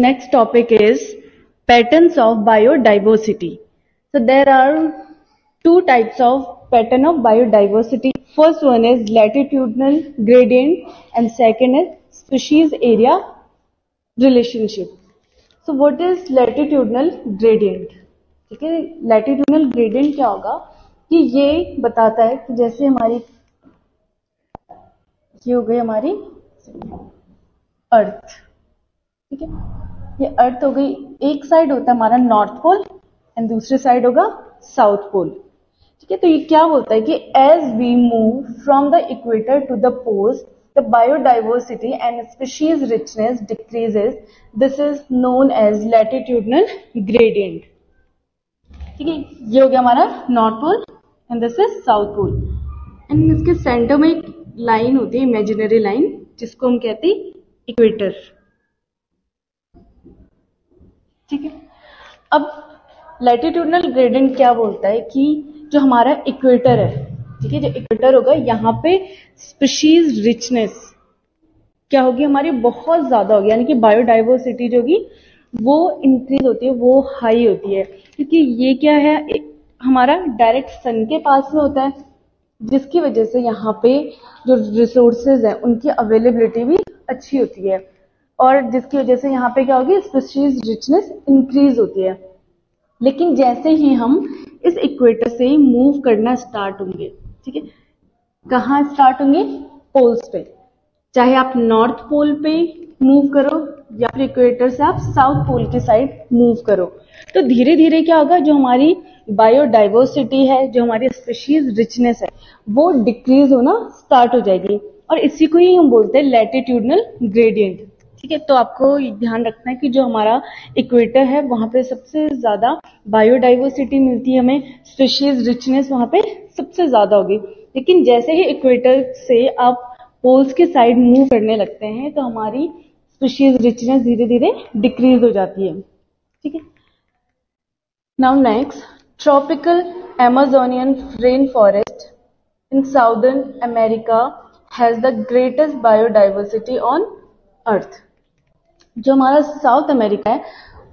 next topic is patterns of biodiversity. So there are two types of pattern of biodiversity. First one is latitudinal gradient and second is species area relationship. So what is latitudinal gradient? ठीक है, latitudinal gradient क्या होगा कि ये बताता है कि जैसे हमारी ये हो गई हमारी अर्थ, ठीक है, ये अर्थ हो गई, एक साइड होता है हमारा नॉर्थ पोल एंड दूसरी साइड होगा साउथ पोल, ठीक है। तो ये क्या बोलता है कि as we move from the equator to the poles the biodiversity and species richness decreases, this is known as latitudinal gradient, ठीक है। ये हो गया हमारा north pole and this is south pole and इसके सेंटर में एक लाइन होती है, इमेजिनरी लाइन, जिसको हम कहते हैं इक्वेटर, ठीक है। अब लैटिट्यूडनल ग्रेडियंट क्या बोलता है कि जो हमारा इक्वेटर है, ठीक है, जो इक्वेटर होगा यहाँ पे स्पीशीज रिचनेस क्या होगी हमारी बहुत ज्यादा होगी, यानी कि बायोडाइवर्सिटी जो होगी वो इंक्रीज होती है, वो हाई होती है, क्योंकि ये क्या है हमारा डायरेक्ट सन के पास में होता है, जिसकी वजह से यहाँ पे जो रिसोर्सेज हैं उनकी अवेलेबिलिटी भी अच्छी होती है और जिसकी वजह से यहाँ पे क्या होगी स्पीशीज रिचनेस इंक्रीज होती है। लेकिन जैसे ही हम इस इक्वेटर से मूव करना स्टार्ट होंगे, ठीक है, कहाँ स्टार्ट होंगे, पोल्स पे, चाहे आप नॉर्थ पोल पे मूव करो या फिर इक्वेटर से आप साउथ पोल की साइड मूव करो, तो धीरे धीरे क्या होगा, जो हमारी बायोडाइवर्सिटी है, जो हमारी स्पीशीज रिचनेस है, वो डिक्रीज होना स्टार्ट हो जाएगी और इसी को ही हम बोलते हैं लैटिट्यूडनल ग्रेडियंट, ठीक है। तो आपको ध्यान रखना है कि जो हमारा इक्वेटर है वहां पे सबसे ज्यादा बायोडाइवर्सिटी मिलती है हमें, स्पीशीज रिचनेस वहां पे सबसे ज्यादा होगी। लेकिन जैसे ही इक्वेटर से आप पोल्स के साइड मूव करने लगते हैं तो हमारी स्पीशीज रिचनेस धीरे धीरे डिक्रीज हो जाती है, ठीक है। Now next, tropical Amazonian rainforest in southern America has the greatest biodiversity on earth. जो हमारा साउथ अमेरिका है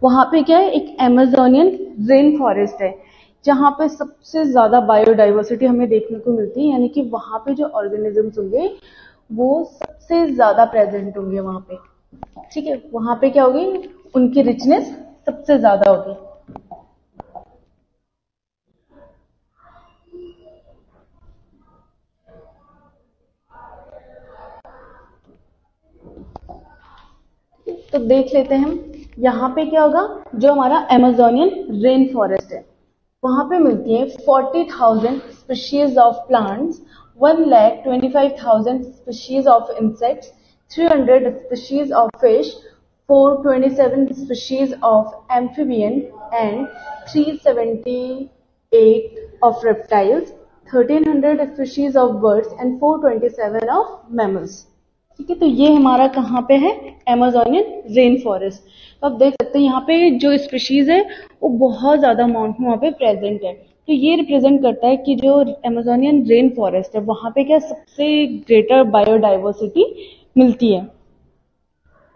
वहां पे क्या है, एक एमेजोनियन रेन फॉरेस्ट है जहां पे सबसे ज्यादा बायोडाइवर्सिटी हमें देखने को मिलती है, यानी कि वहां पे जो ऑर्गेनिजम्स होंगे वो सबसे ज्यादा प्रेजेंट होंगे वहां पे, ठीक है। वहां पे क्या होगी, उनकी रिचनेस सबसे ज्यादा होगी। तो देख लेते हैं हम यहाँ पे क्या होगा, जो हमारा अमेजोनियन रेन फॉरेस्ट है वहां पे मिलती है 40,000 species of plants, 1,25,000 species of insects, 300 species of fish, 427 species of amphibian and 378 of reptiles, 1300 species of birds and 427 of mammals, ठीक है। तो ये हमारा कहाँ पे है, अमेजोनियन रेन फॉरेस्ट। तो आप देख सकते हैं यहाँ पे जो स्पीशीज है वो बहुत ज्यादा अमाउंट में वहाँ पे प्रेजेंट है। तो ये रिप्रेजेंट करता है कि जो अमेजोनियन रेन फॉरेस्ट है वहां पे क्या सबसे ग्रेटर बायोडाइवर्सिटी मिलती है।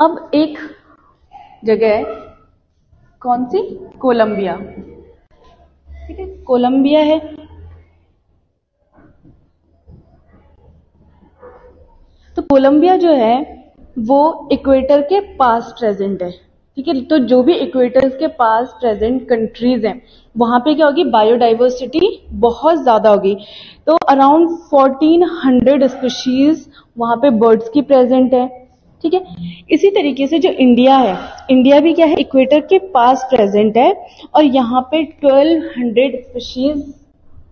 अब एक जगह है, कौन सी, कोलंबिया, ठीक है, कोलंबिया है। तो कोलंबिया जो है वो इक्वेटर के पास प्रेजेंट है, ठीक है। तो जो भी इक्वेटर के पास प्रेजेंट कंट्रीज हैं वहां पे क्या होगी, बायोडाइवर्सिटी बहुत ज्यादा होगी। तो अराउंड 1400 स्पीशीज वहां पे बर्ड्स की प्रेजेंट है, ठीक है। इसी तरीके से जो इंडिया है, इंडिया भी क्या है, इक्वेटर के पास प्रेजेंट है और यहाँ पे 1200 स्पीशीज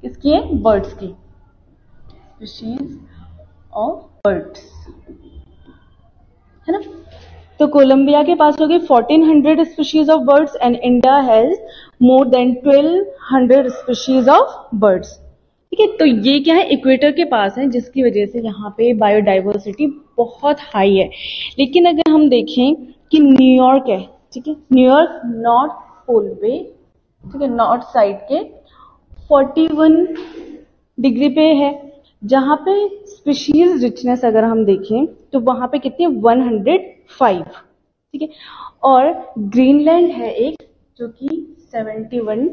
किसकी है, बर्ड्स की, स्पीशीज ऑफ बर्ड्स, है ना। तो कोलंबिया के पास होगी 1400 species of birds and India has more than 1200 species of birds, ठीक है। तो ये क्या है, इक्वेटर के पास है, जिसकी वजह से यहाँ पे बायोडाइवर्सिटी बहुत हाई है। लेकिन अगर हम देखें कि न्यूयॉर्क है, ठीक है, न्यूयॉर्क नॉर्थ पोल पे, ठीक है, नॉर्थ साइड के 41 डिग्री पे है, जहां पे स्पीशीज रिचनेस अगर हम देखें तो वहां पे कितनी, 105, ठीक है। और ग्रीनलैंड है एक जो कि 71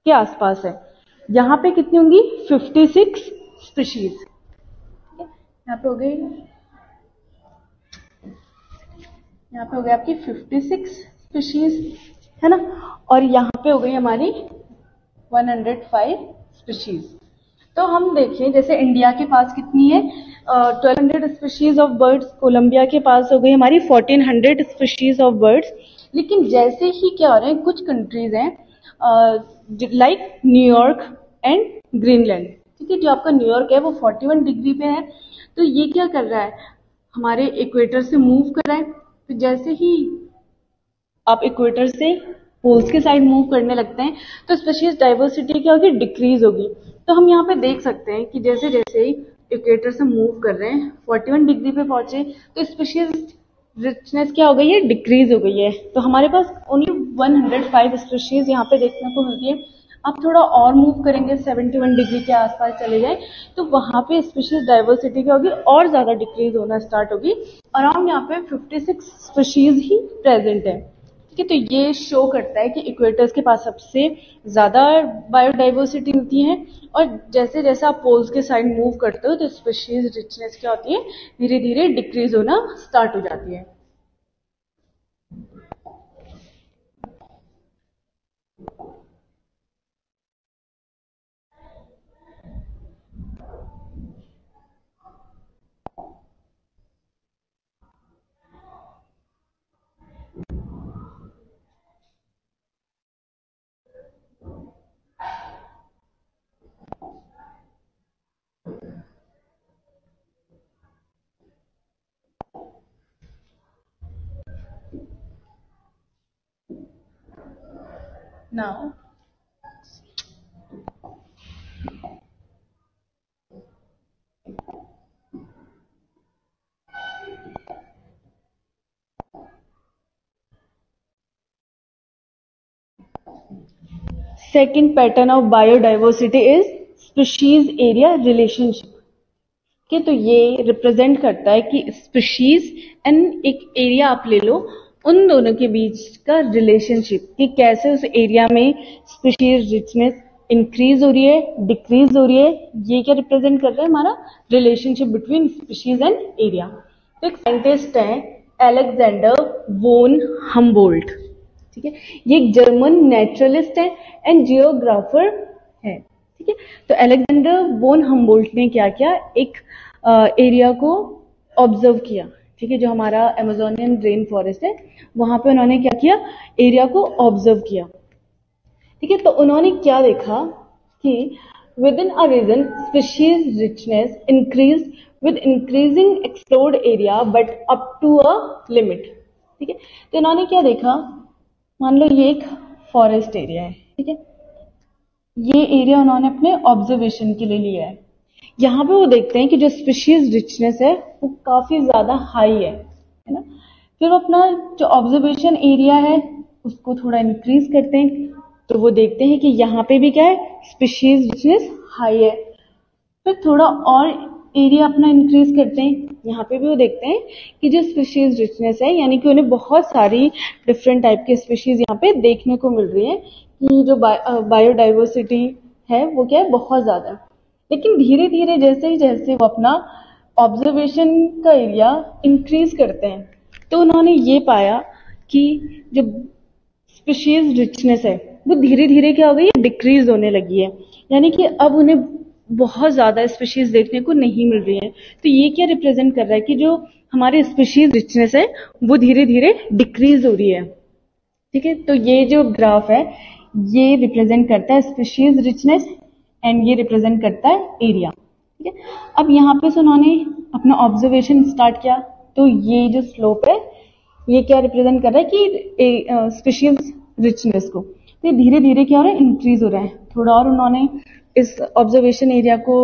के आसपास है, यहाँ पे कितनी होंगी 56 स्पीशीज। ठीक है, यहाँ पे हो गई, यहाँ पे हो गई आपकी 56 स्पीशीज, है ना। और यहाँ पे हो गई हमारी 105 स्पीशीज। तो हम देखें जैसे इंडिया के पास कितनी है 1200 स्पीशीज ऑफ बर्ड्स, कोलंबिया के पास हो गई हमारी 1400 स्पीशीज ऑफ बर्ड्स। लेकिन जैसे ही क्या हो रहे हैं, कुछ कंट्रीज हैं लाइक न्यूयॉर्क एंड ग्रीनलैंड, ठीक है, जो आपका न्यूयॉर्क है वो 41 डिग्री पे है, तो ये क्या कर रहा है, हमारे इक्वेटर से मूव कर रहा है। तो जैसे ही आप इक्वेटर से पोल्स के साइड मूव करने लगते हैं तो स्पीशीज डाइवर्सिटी क्या होगी, डिक्रीज होगी। तो हम यहाँ पे देख सकते हैं कि जैसे जैसे इक्वेटर से मूव कर रहे हैं 41 डिग्री पे पहुंचे तो स्पीशीज रिचनेस क्या हो गई है, डिक्रीज हो गई है। तो हमारे पास ओनली 105 स्पीशीज यहाँ पे देखने को मिलती है। आप थोड़ा और मूव करेंगे 71 डिग्री के आसपास चले जाए तो वहां पे स्पीशीज डाइवर्सिटी क्या होगी, और ज्यादा डिक्रीज होना स्टार्ट होगी। अराउंड यहाँ पे 56 स्पीशीज ही प्रेजेंट है। ठीक है, तो ये शो करता है कि इक्वेटर्स के पास सबसे ज्यादा बायोडाइवर्सिटी होती है, और जैसे जैसे आप पोल्स के साइड मूव करते हो तो स्पीशीज रिचनेस क्या होती है, धीरे धीरे डिक्रीज होना स्टार्ट हो जाती है। Now, second pattern of biodiversity is species area relationship। के तो ये रिप्रेजेंट करता है कि स्पीशीज एंड एक एरिया आप ले लो, उन दोनों के बीच का रिलेशनशिप, कि कैसे उस एरिया में स्पीशीज रिचनेस इंक्रीज हो रही है, डिक्रीज हो रही है। ये क्या रिप्रेजेंट कर रहा है, हमारा relationship between species and area. तो एक साइंटिस्ट है अलेक्जेंडर वोन हम्बोल्ट, ठीक है, ये एक जर्मन नेचुरलिस्ट है एंड जियोग्राफर है। ठीक है, तो अलेक्जेंडर वोन हम्बोल्ट ने क्या किया, एक एरिया को ऑब्जर्व किया। ठीक है, जो हमारा अमेजोनियन रेन फॉरेस्ट है वहां पे उन्होंने क्या किया, एरिया को ऑब्जर्व किया। ठीक है, तो उन्होंने क्या देखा कि within a region species richness increase with increasing explored area but up to a limit. ठीक है, तो इन्होंने क्या देखा, मान लो ये एक फॉरेस्ट एरिया है, ठीक है, ये एरिया उन्होंने अपने ऑब्जर्वेशन के लिए लिया है। यहाँ पे वो देखते हैं कि जो स्पीशीज रिचनेस है वो काफी ज्यादा हाई है ना। फिर वो अपना जो ऑब्जर्वेशन एरिया है उसको थोड़ा इंक्रीज करते हैं, तो वो देखते हैं कि यहाँ पे भी क्या है, स्पीशीज रिचनेस हाई है। फिर थोड़ा और एरिया अपना इंक्रीज करते हैं, यहाँ पे भी वो देखते हैं कि जो स्पीशीज रिचनेस है, यानी कि उन्हें बहुत सारी डिफरेंट टाइप के स्पीशीज यहाँ पे देखने को मिल रही है, कि जो बायोडाइवर्सिटी है वो क्या है, बहुत ज्यादा है। लेकिन धीरे धीरे जैसे वो अपना ऑब्जर्वेशन का एरिया इंक्रीज करते हैं तो उन्होंने ये पाया कि जो स्पीशीज रिचनेस है वो धीरे धीरे क्या हो गई है, डिक्रीज होने लगी है। यानी कि अब उन्हें बहुत ज्यादा स्पीशीज देखने को नहीं मिल रही है। तो ये क्या रिप्रेजेंट कर रहा है कि जो हमारे स्पीशीज रिचनेस है वो धीरे धीरे डिक्रीज हो रही है। ठीक है, तो ये जो ग्राफ है ये रिप्रेजेंट करता है स्पीशीज रिचनेस एंड ये रिप्रेजेंट करता है एरिया। ठीक है, अब यहाँ पे उन्होंने अपना ऑब्जर्वेशन स्टार्ट किया, तो ये जो स्लोप है ये क्या रिप्रेजेंट कर रहा है कि स्पीशीज रिचनेस को, तो धीरे धीरे क्या हो रहा है, इंक्रीज हो रहा है। थोड़ा और उन्होंने इस ऑब्जर्वेशन एरिया को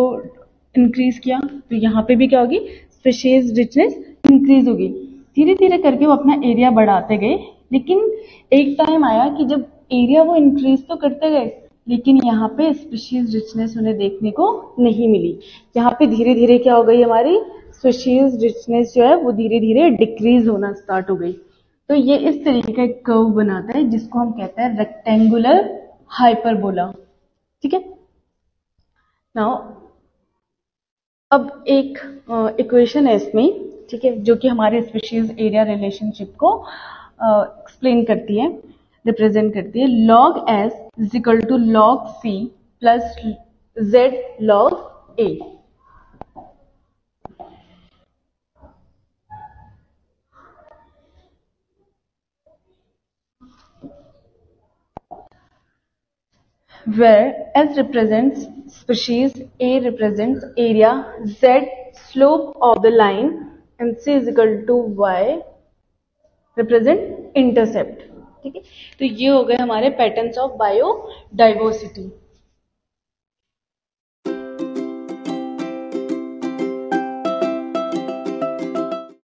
इंक्रीज किया तो यहाँ पे भी क्या होगी, स्पीशीज रिचनेस इंक्रीज होगी। धीरे धीरे करके वो अपना एरिया बढ़ाते गए, लेकिन एक टाइम आया कि जब एरिया वो इंक्रीज तो करते गए लेकिन यहाँ पे स्पीशीज रिचनेस उन्हें देखने को नहीं मिली। यहाँ पे धीरे धीरे क्या हो गई, हमारी स्पीशीज रिचनेस जो है वो धीरे धीरे डिक्रीज होना स्टार्ट हो गई। तो ये इस तरीके का एक कर्व बनाता है जिसको हम कहते हैं रेक्टेंगुलर हाइपरबोला। ठीक है। नाउ अब एक इक्वेशन है इसमें, ठीक है, जो कि हमारे स्पीशीज एरिया रिलेशनशिप को एक्सप्लेन करती है, रिप्रेजेंट करती है। log s is equal to log c plus z log a। where S represents species, A represents area, Z slope of the line, and C is equal to Y represent intercept। ठीक है, तो ये हो गए हमारे patterns of biodiversity.